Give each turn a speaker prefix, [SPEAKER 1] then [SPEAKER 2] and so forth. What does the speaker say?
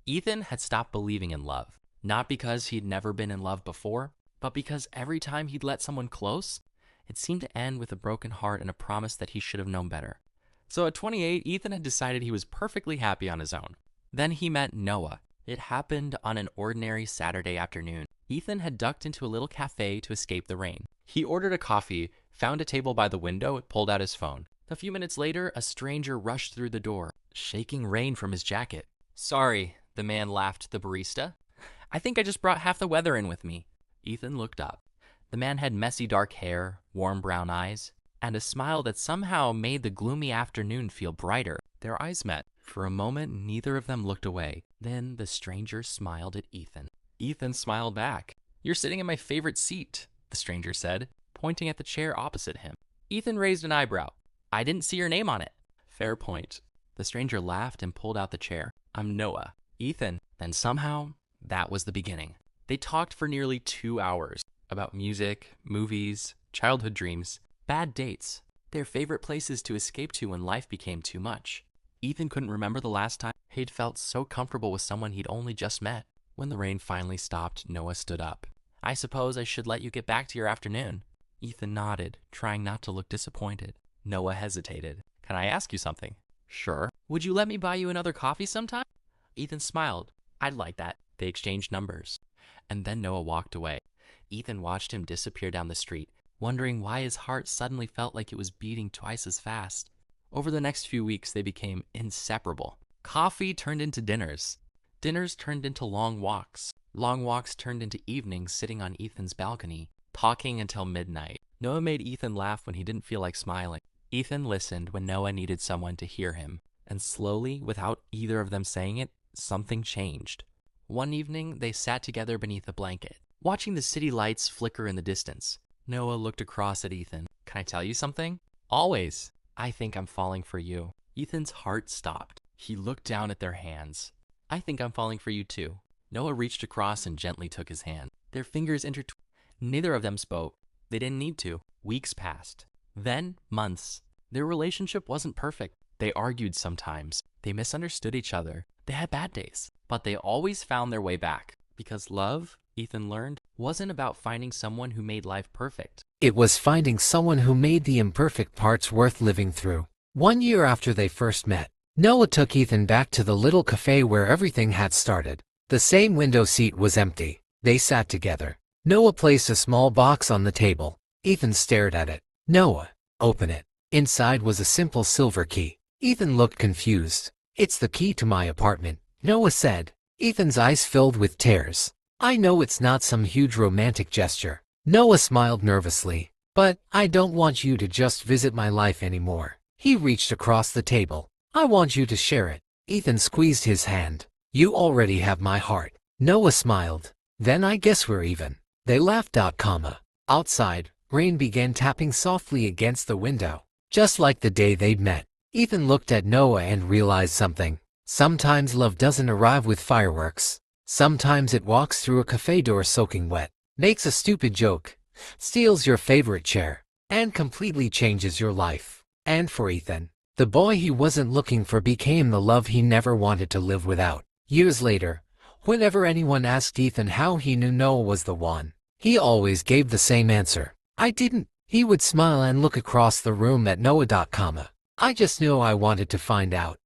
[SPEAKER 1] Ethan had stopped believing in love, not because he'd never been in love before, but because every time he'd let someone close, it seemed to end with a broken heart and a promise that he should have known better. So at 28, Ethan had decided he was perfectly happy on his own. Then he met Noah. It happened on an ordinary Saturday afternoon. Ethan had ducked into a little café to escape the rain. He ordered a coffee, found a table by the window, and pulled out his phone. A few minutes later, a stranger rushed through the door, shaking rain from his jacket. "Sorry," the man laughed to the barista. "I think I just brought half the weather in with me." Ethan looked up. The man had messy dark hair, warm brown eyes, and a smile that somehow made the gloomy afternoon feel brighter. Their eyes met. For a moment, neither of them looked away. Then the stranger smiled at Ethan. Ethan smiled back. "You're sitting in my favorite seat," the stranger said, pointing at the chair opposite him. Ethan raised an eyebrow. "I didn't see your name on it." "Fair point." The stranger laughed and pulled out the chair. "I'm Noah." "Ethan." Then somehow, that was the beginning. They talked for nearly 2 hours about music, movies, childhood dreams, bad dates, their favorite places to escape to when life became too much. Ethan couldn't remember the last time he'd felt so comfortable with someone he'd only just met. When the rain finally stopped, Noah stood up. "I suppose I should let you get back to your afternoon." Ethan nodded, trying not to look disappointed. Noah hesitated. "Can I ask you something?" "Sure." "Would you let me buy you another coffee sometime?" Ethan smiled. "I'd like that." They exchanged numbers. And then Noah walked away. Ethan watched him disappear down the street, wondering why his heart suddenly felt like it was beating twice as fast. Over the next few weeks, they became inseparable. Coffee turned into dinners. Dinners turned into long walks. Long walks turned into evenings sitting on Ethan's balcony, talking until midnight. Noah made Ethan laugh when he didn't feel like smiling. Ethan listened when Noah needed someone to hear him. And slowly, without either of them saying it, something changed. One evening, they sat together beneath a blanket, watching the city lights flicker in the distance. Noah looked across at Ethan. "Can I tell you something?" "Always." "I think I'm falling for you." Ethan's heart stopped. He looked down at their hands. "I think I'm falling for you too." Noah reached across and gently took his hand. Their fingers intertwined. Neither of them spoke. They didn't need to. Weeks passed. Then months. Their relationship wasn't perfect. They argued sometimes. They misunderstood each other. They had bad days. But they always found their way back. Because love, Ethan learned, wasn't about finding someone who made life perfect.
[SPEAKER 2] It was finding someone who made the imperfect parts worth living through. 1 year after they first met, Noah took Ethan back to the little cafe where everything had started. The same window seat was empty. They sat together. Noah placed a small box on the table. Ethan stared at it. "Noah, open it." Inside was a simple silver key. Ethan looked confused. "It's the key to my apartment," Noah said. Ethan's eyes filled with tears. "I know it's not some huge romantic gesture." Noah smiled nervously. "But I don't want you to just visit my life anymore." He reached across the table. "I want you to share it." Ethan squeezed his hand. "You already have my heart." Noah smiled. "Then I guess we're even." They laughed. Outside, rain began tapping softly against the window. Just like the day they'd met. Ethan looked at Noah and realized something. Sometimes love doesn't arrive with fireworks. Sometimes it walks through a cafe door soaking wet, makes a stupid joke, steals your favorite chair, and completely changes your life. And for Ethan, the boy he wasn't looking for became the love he never wanted to live without. Years later, whenever anyone asked Ethan how he knew Noah was the one, he always gave the same answer. "I didn't." He would smile and look across the room at Noah. "I just knew I wanted to find out."